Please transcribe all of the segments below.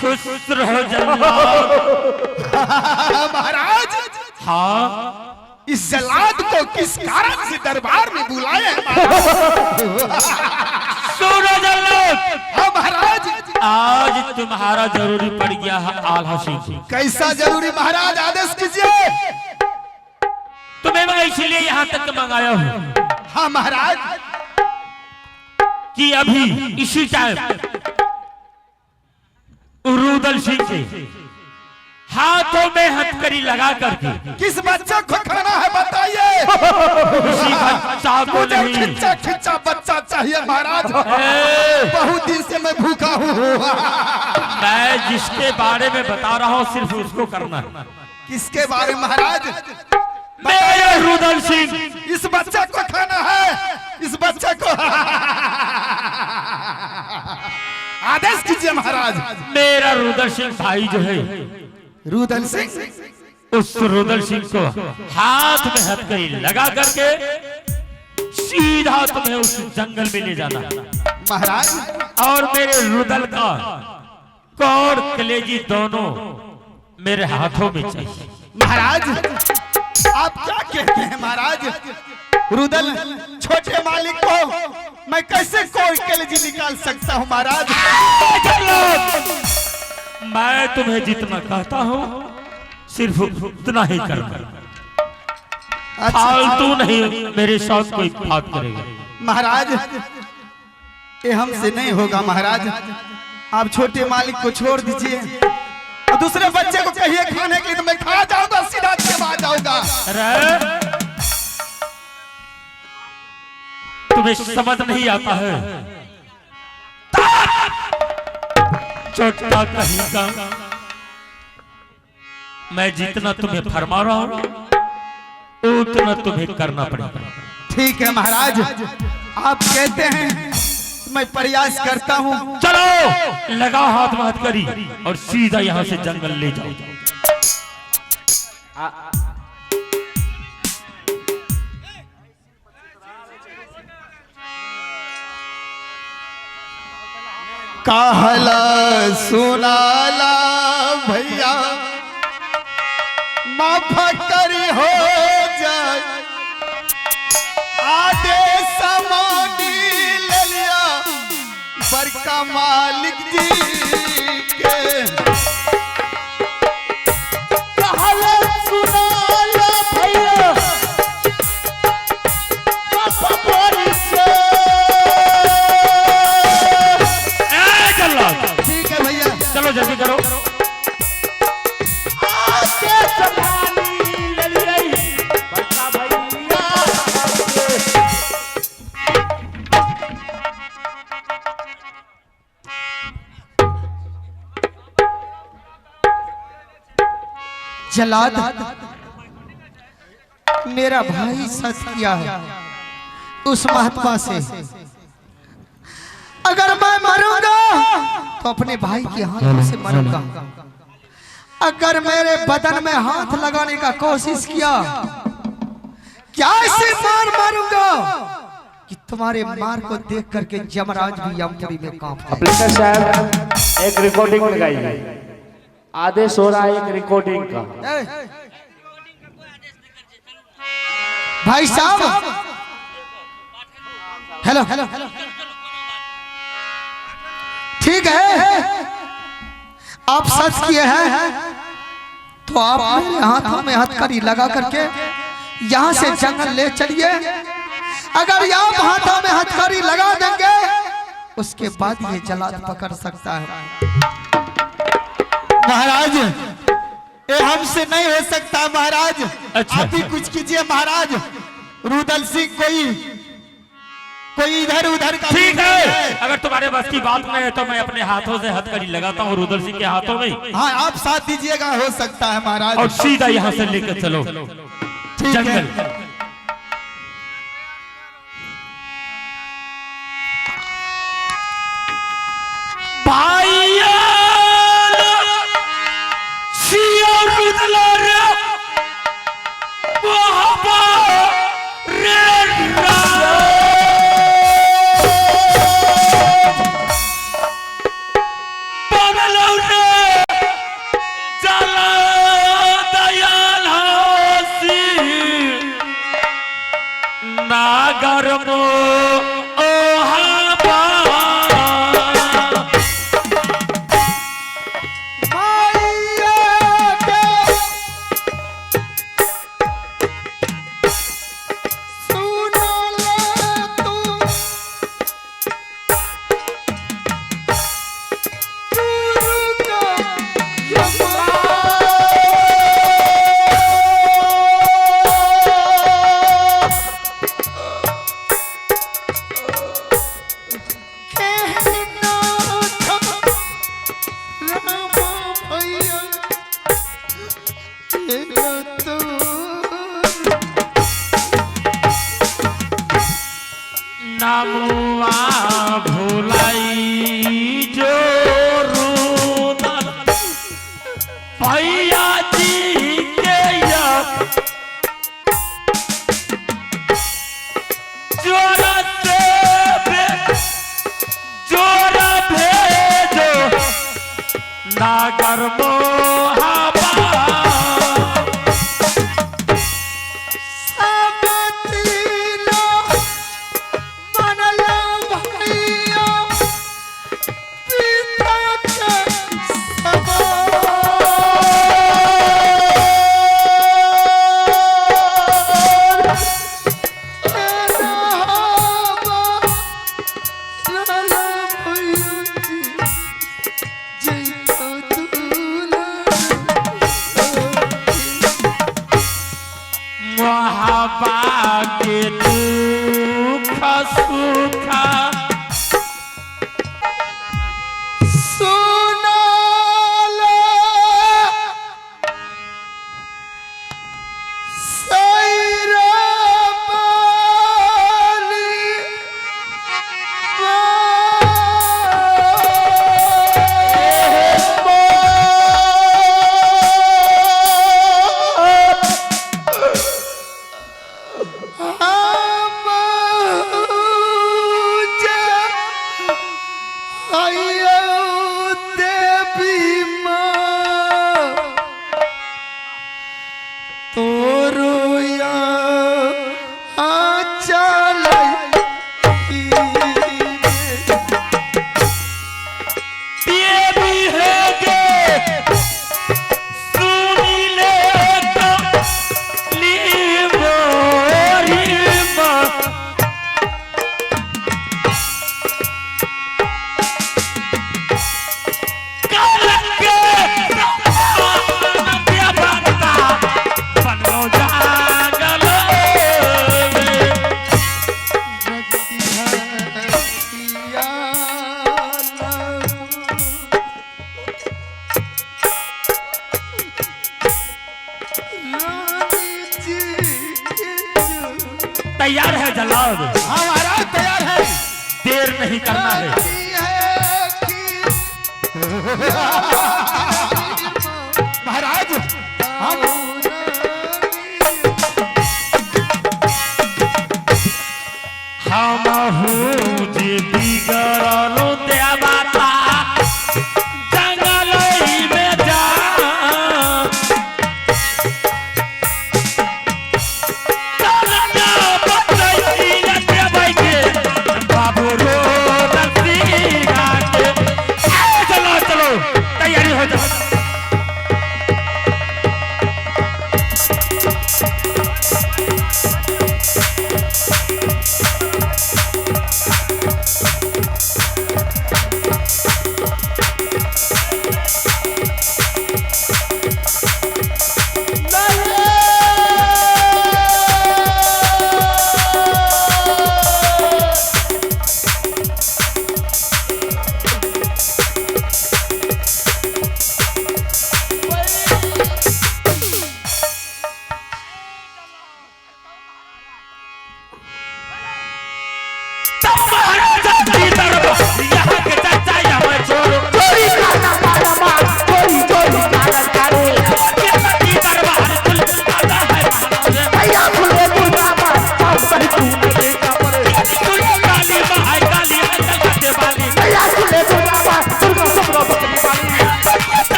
खुश रहो जल्लाद। महाराज हाँ, इस जल्लाद को किस कारण से दरबार में बुलाए हैं सुनो जल्लाद। हाँ महाराज, आज तुम्हारा जरूरी पड़ गया है आल्हा सिंह। कैसा जरूरी महाराज, आदेश कीजिए। तुम्हें मैं इसलिए यहाँ तक मंगाया हूँ हाँ महाराज, कि अभी इसी टाइम रुदल सिंह के हाथों में हथकड़ी लगा करके किस बच्चे को खाना है बताइए। किसी बच्चा को मुझे नहीं, खिच्चा खिच्चा बच्चा चाहिए महाराज, बहुत दिन से मैं भूखा हूँ। मैं जिसके बारे में बता रहा हूँ सिर्फ उसको करना है। किसके बारे में महाराज? मेरे रुदल सिंह, इस बच्चे को खाना है, इस बच्चे को। आदेश कीजिए महाराज। मेरा रुदल सिंह भाई जो है, रुदल सिंह, उस रुदल सिंह को हाथ में हथकड़ी लगा करके सीधा तुम्हें उस जंगल में ले जाना महाराज। और मेरे रुदल का कौर कलेजी दोनों मेरे हाथों में चाहिए। महाराज आप क्या कहते हैं महाराज? रुदल छोटे मालिक को मैं कैसे कोई कलेजी निकाल सकता हूँ महाराज? मैं तुम्हें जितना कहता हूँ सिर्फ उतना ही करना, फालतू नहीं मेरे साथ कोई बात करेगा। महाराज ये हमसे नहीं होगा महाराज, आप छोटे मालिक को छोड़ दीजिए और दूसरे बच्चे को कहिए खाने के लिए, तो मैं खा जाऊंगा, सीधा चबा जाऊंगा। अरे तुम्हें समझ नहीं आता है, छोटा कहीं का मैं जितना तुम्हें फरमा रहा हूं उतना तुम्हें करना पड़ेगा। ठीक है महाराज, आप कहते हैं मैं प्रयास करता हूँ। चलो लगा हाथ में हथकड़ी और सीधा यहाँ से जंगल ले जाओ। कहला सुनाला भैया माफ करी हो जाए, आदेश समानी ले लिया बड़का मालिक जी के। कहला सुनाला भैया माफ करी से। ठीक है भैया, चलो जल्दी करो। जलाद मेरा भाई सच किया है उस महात्मा से, अगर मैं मरूंगा तो अपने भाई के हाथों से मरूंगा। अगर मेरे बदन में हाथ लगाने का कोशिश किया, क्या ऐसे मार मारूंगा कि तुम्हारे मार को देख करके यमराज भी यमपुरी में कांप जाए। साहब एक रिकॉर्डिंग लगाइए, आदेश हो रहा है एक रिकॉर्डिंग का। भाई साहब हेलो हेलो, ठीक है आप सच किए हैं तो आप मेरे हाथों में हथकड़ी लगा करके यहाँ से जंगल ले चलिए। अगर आप हाथों में हथकड़ी लगा देंगे उसके बाद ये जलाद पकड़ सकता है। महाराज ये हमसे नहीं हो सकता महाराज। अच्छा। आप ही कुछ कीजिए महाराज। रुदल सिंह कोई इधर उधर का ठीक है, अगर तुम्हारे बस की बात में है तो मैं अपने हाथों से हथकड़ी लगाता हूँ रुदल सिंह के हाथों में। हाँ आप साथ दीजिएगा, हो सकता है महाराज। और सीधा यहाँ से लेकर चलो ठीक है। जंगल। भाइया चला दयाल हसी नागर मो नामुआ भुलाई जो रूदल भैया जी के जोरा भेजो नागर मोहाबा के दुख सुखा सुनाला सैरा बाली तैयार है जल्लाद? हाँ महाराज तैयार है। देर नहीं करना है। महाराज हम जी बिगड़लो देवता जंगल में जा बाबू रो चलो तैयारी हो जाओ।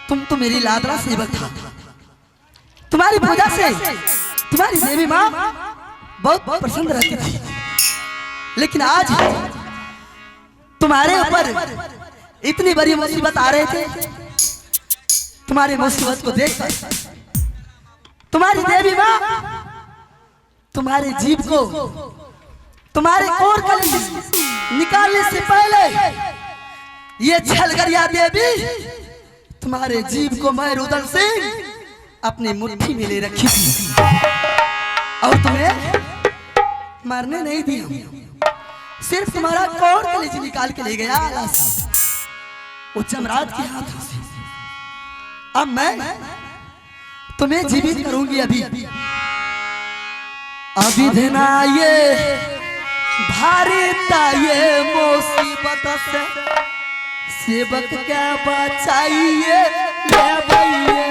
तुम तो मेरी लाडला सेवक था। तुम्हारी पूजा से तुम्हारी देवी माँ बहुत प्रसन्न रहती थी, लेकिन आज तुम्हारे ऊपर इतनी बड़ी मुसीबत आ रहे थे। तुम्हारी मुसीबत को देखकर तुम्हारी देवी माँ तुम्हारे जीभ को तुम्हारे कोर कली निकालने से पहले ये छलगरिया देवी तुम्हारे जीभ को मैं रुदल सिंह अपनी मुट्ठी में ले रखी थी और तुम्हें मरने नहीं दिया। सिर्फ तुम्हारा कोर कलेज निकाल के ले गया वो जमरात के हाथों से। अब मैं तुम्हें जीवित करूंगी। अभी देना ये भारी ये मुसीबत से सेवक क्या बचाइए ले भैया।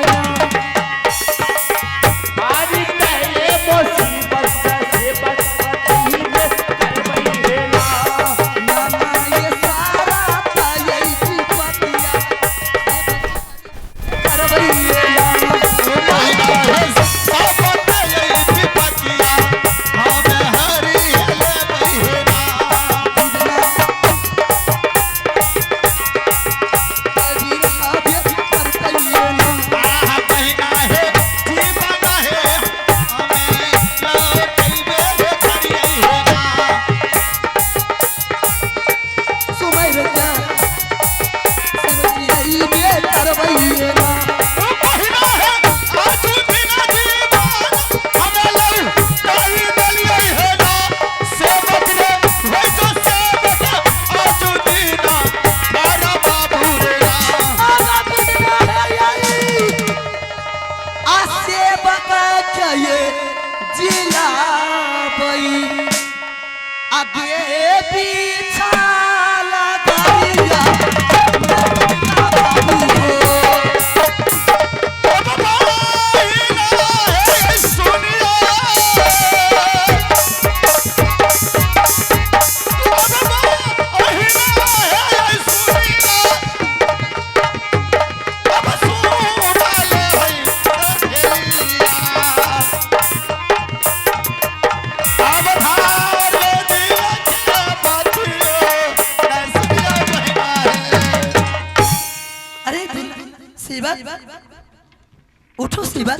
उठो सेवक,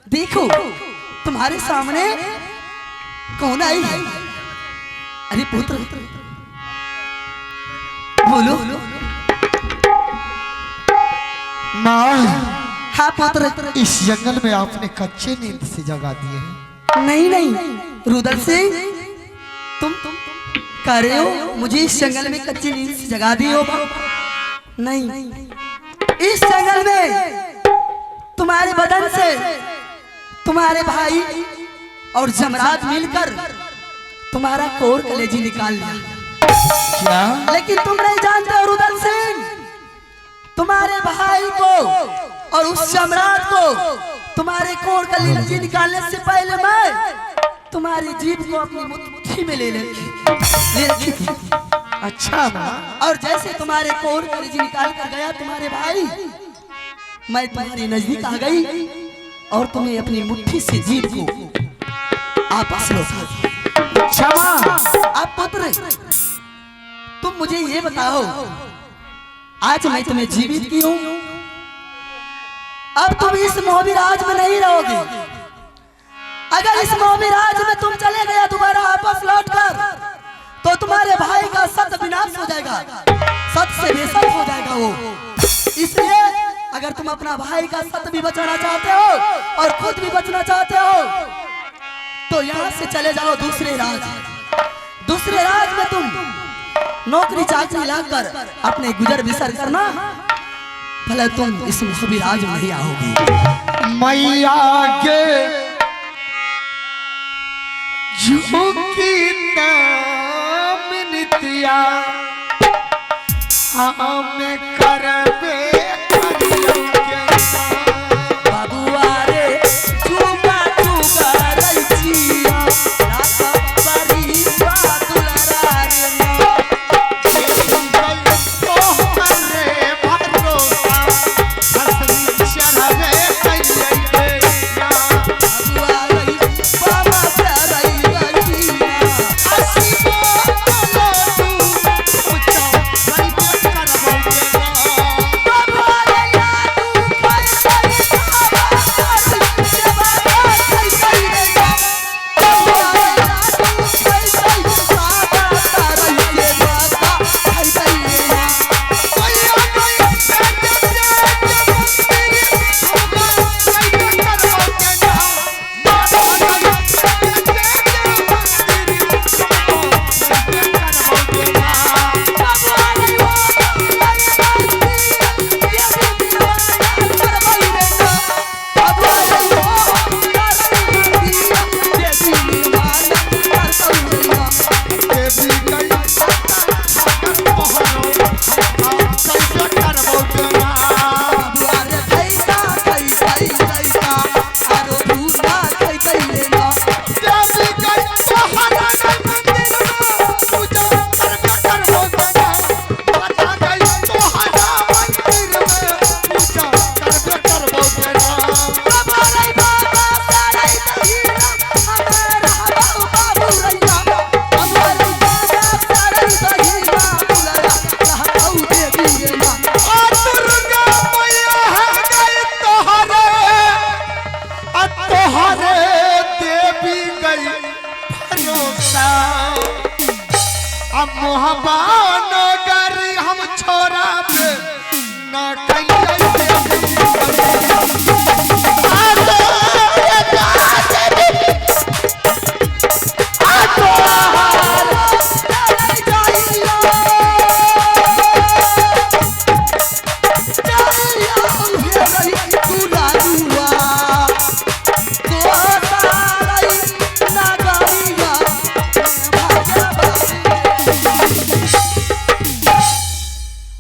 देखो तुम्हारे सामने कौन आई है? अरे पुत्र बोलो। माँ, हाँ पुत्र। इस जंगल में आपने कच्चे नींद से जगा दिए हैं। नहीं नहीं रुदल सिंह, तुम कह रहे हो मुझे इस जंगल में कच्चे नींद से जगा दी हो? नहीं, इस जंगल में तुम्हारे बदन से तुम्हारे भाई और जमरात मिलकर तुम्हारा कोर कलेजी निकाल लिया। क्या? लेकिन तुम नहीं जानते रुदल सिंह, तुम्हारे भाई को और उस जमरात को तुम्हारे कोर कलेजी निकालने से पहले मैं तुम्हारी जीभ को अपनी मुट्ठी में ले रखी थी। अच्छा माँ। और जैसे तुम्हारे कोर कलेजी निकाल कर गया तुम्हारे भाई, मैं तुम्हारे नजदीक आ गई और तुम्हें अपनी मुट्ठी से जीभ को आपस लौटा। क्षमा। अब पुत्र तुम मुझे ये बताओ, आज मैं तुम्हें जीवित की हूं, अब तुम इस मोहबिराज में नहीं रहोगे। अगर इस मोहबिराज में तुम चले गया दोबारा आपस लौटकर, तो तुम्हारे भाई का सत विनाश हो जाएगा, सत से बेसत हो जाएगा वो। इसलिए अगर तुम अपना भाई का सत भी बचाना चाहते हो और खुद भी बचना चाहते हो, तो यहाँ से चले जाओ दूसरे राज। दूसरे राज में तुम नौकरी चाकरी लाकर अपने गुजर बसर करना, भले तुम इस मोहबिराज में नहीं आओगी। मैया के झुकी नाम नित्या हमें करबे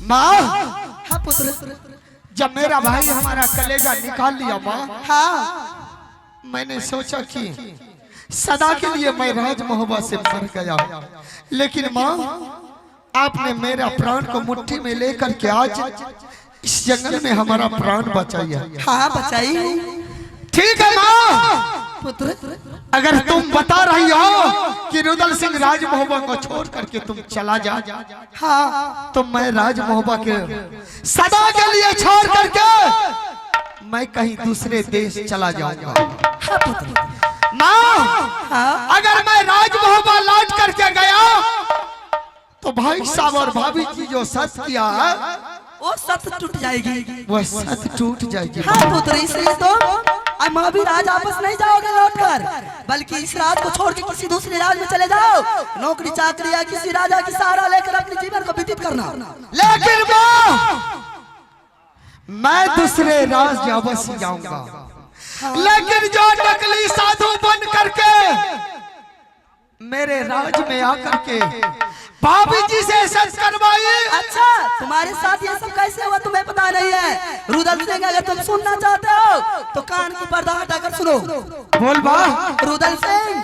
माँ हाँ पुत्र। जब मेरा भाई हमारा कलेजा निकाल लिया माँ, हाँ मैंने सोचा कि सदा के लिए मैं राज मोहब्बत से मर गया, लेकिन माँ आपने मेरा प्राण को मुट्ठी में लेकर के आज इस जंगल में हमारा प्राण बचाया। हाँ बचाई। ठीक है माँ, पुत्र अगर तुम बता रही हो कि रुदल सिंह राज मोहब्बत को छोड़ करके तुम चला जा, हाँ तो मैं राज मोहब्बत के सदा के लिए छोड़ करके मैं कहीं दूसरे देश चला जाऊंगा। हाँ पुत्र। माँ हाँ अगर मैं राज मोहब्बत लौट करके गया तो भाई साहब और भाभी जी जो सच किया है वो सत टूट जाएगी। वह सच टूट जाएगी। हाँ पुत्र, इसलिए तो मैं भी राज वापस नहीं जाओगे लौटकर, बल्कि इस राज को छोड़ के किसी दूसरे राज में चले जाओ, नौकरी चाकरी या किसी राजा की सहारा लेकर अपने जीवन को व्यतीत करना। लेकिन माँ मैं दूसरे राज अवश्य जाऊंगा, लेकिन जो नकली साधु बन करके मेरे राज में आकर के भाभी जी से सच करवाई। अच्छा, तुम्हारे साथ ये सब कैसे हुआ तुम्हें पता नहीं है? रुदल सिंह, अगर तुम सुनना चाहते हो तो कान की पर्दा हटाकर सुनो। बोल बा। रुदल सिंह,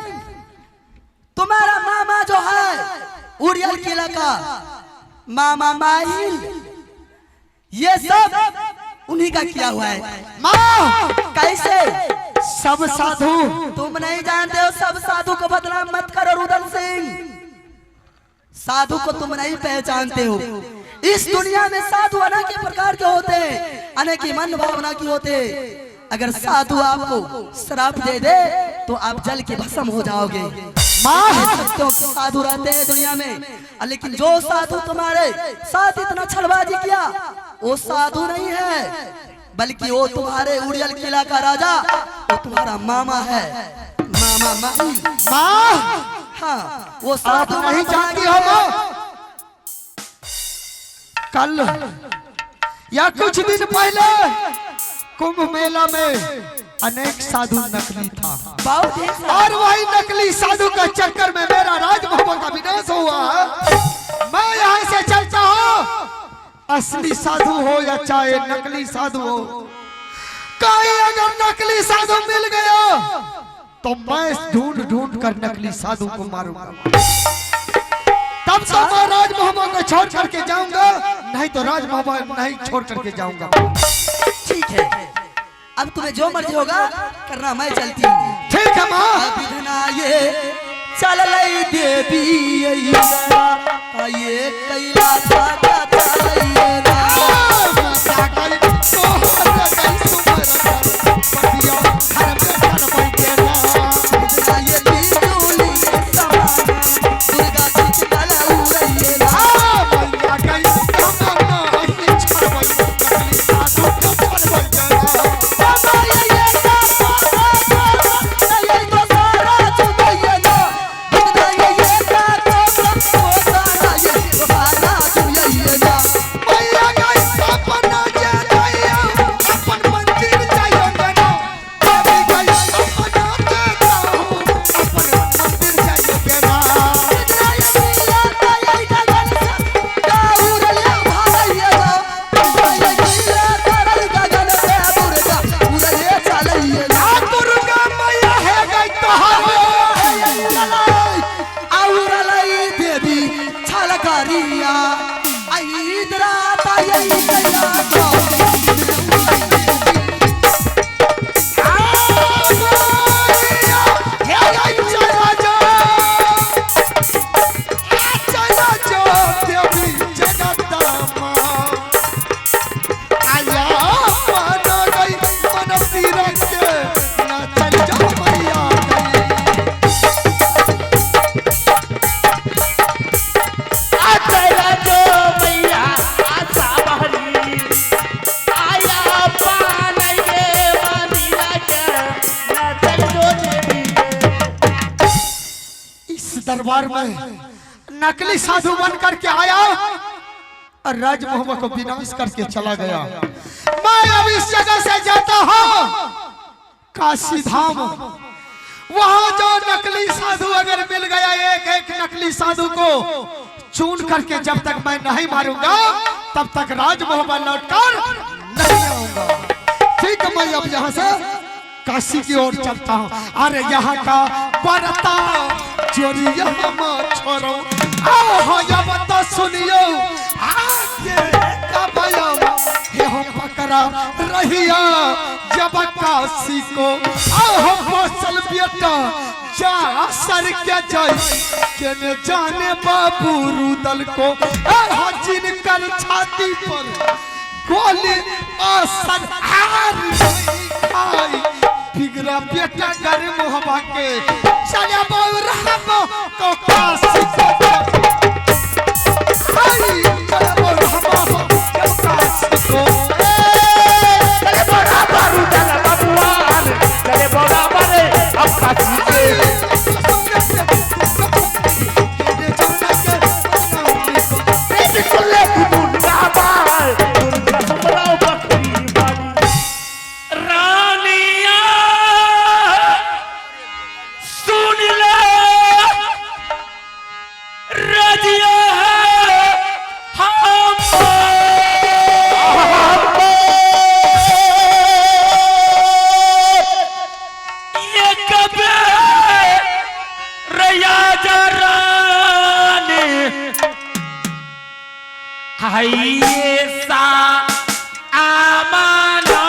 तुम्हारा मामा जो है उड़ियल किला का मामा माहिल, ये सब उन्हीं का किया हुआ है। माँ कैसे? सब साधु तुम नहीं जानते हो, सब साधु को बदनाम मत करो रुदल सिंह। साधु को तुम नहीं पहचानते हो। इस दुनिया में साधु अनेक प्रकार के होते हैं, अनेक मन भावना की होते हैं। अगर साधु आपको श्राप दे दे तो आप जल के भस्म हो जाओगे। तो साधु रहते हैं दुनिया में, लेकिन जो साधु तुम्हारे साथ इतना छलबाजी किया वो साधु नहीं है, बल्कि वो तुम्हारे उड़ियल किला का राजा, वो तुम्हारा मामा है, मामा माही। माँ हाँ, वो आप साधु नहीं जानती हो माँ, कल या कुछ दिन पहले कुंभ मेला में अनेक साधु नकली था, बहुत ही और वही नकली साधु का चक्कर में मेरा राज मोहब्बत का विनाश हुआ है। मैं यहाँ से चलता हूँ, असली साधु हो या चाहे नकली साधु हो, कहीं अगर नकली साधु मिल गया तो मैं ढूंढ ढूंढ कर नकली साधु को मारूंगा। तब तो मैं राज मोहब्बत को छोड़ करके जाऊंगा, नहीं तो राज मोहब्बत नहीं छोड़ करके जाऊंगा। ठीक है, अब तुम्हें जो मर्जी होगा करना, मैं चलती हूँ। ठीक है माँ। बिना ये चल लई देवी ये कैलाश का चलइए ना। बिना ये बिजुली समाना, दुर्गा जी चल उड़इए ना। दरबार में नकली साधु बन करके आया और राज मोहब्बत को विनाश करके चला गया। मैं अब इस जगह से जाता हूँ काशी धाम, वहां जो नकली साधु अगर मिल गया, एक एक नकली साधु को चुन करके जब तक मैं नहीं मारूंगा तब तक राजमहल में लौटकर नहीं आऊंगा। ठीक है, मैं अब यहाँ से काशी की ओर चलता हूँ। अरे यहाँ का बरता चोरिया छोड़ो, अब तो सुनियो आगे का बयान हो पकड़ा रहिया जब काशी को मौसल बेटा जा सर के जाई के न जाने बाबू रुदल को जिनकर छाती पर गोली असर आई बिगड़ा बेटा गर्म हवा के चले बहु रहम को काशी को आई चले बहु हवा को काशी को चले बड़ा बारू चला भगवान, चले बड़ा बारे अब काशी के कुल्ले कुदुंगा बाल दुर्गा सुमराव बकरी बाली रानिया सुन ले रजिया है ये कबे रया जरानी हाय सा आमाना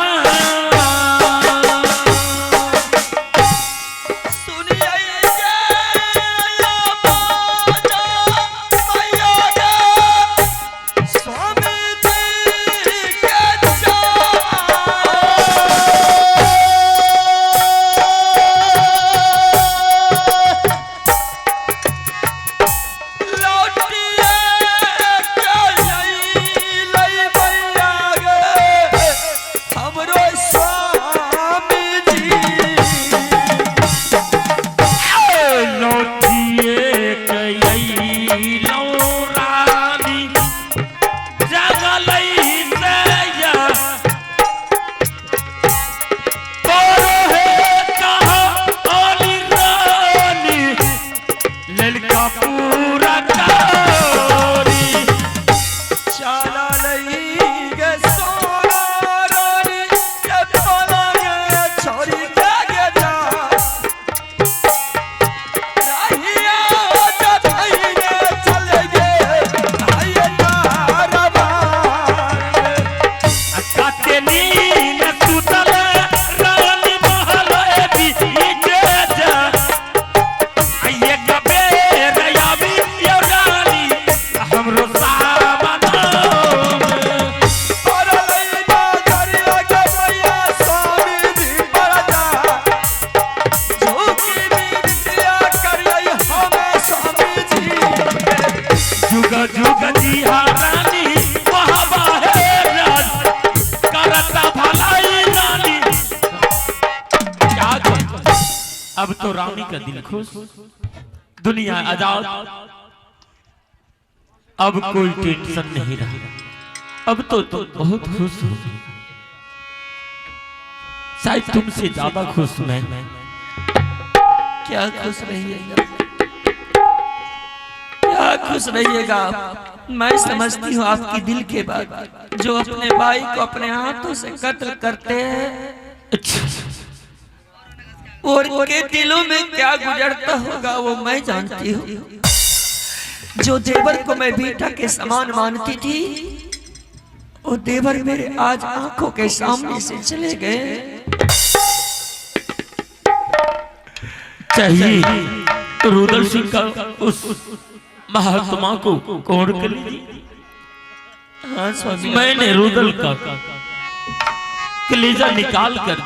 अब तो रानी का दिल खुश, दुनिया आजाद, अब कोई टेंशन नहीं रहा। अब तो तुम बहुत खुश हो, शायद तुमसे ज्यादा खुश मैं। क्या खुश रहिएगा, क्या खुश रहिएगा। मैं समझती हूँ आपकी दिल के बात, जो अपने भाई को अपने हाथों से कत्ल करते हैं और उनके दिलों में क्या गुजरता होगा वो मैं जानती हूँ। जो देवर को मैं बेटा के समान मानती थी, वो देवर मेरे आज आंखों के सामने से चले गए। चाहिए तो रुदल सिंह का उस महात्मा को कौन कर लीजिए। हाँ स्वामी, मैंने रुदल का कलेजा निकाल कर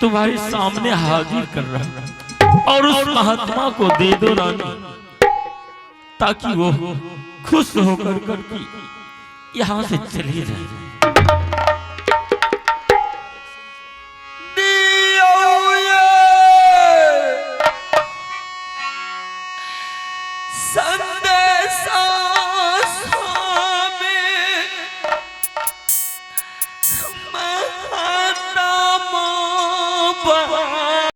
तुम्हारे सामने हाजिर कर रहा और उस महात्मा को दे दो रानी, ताकि वो खुश होकर यहाँ से चली जाए।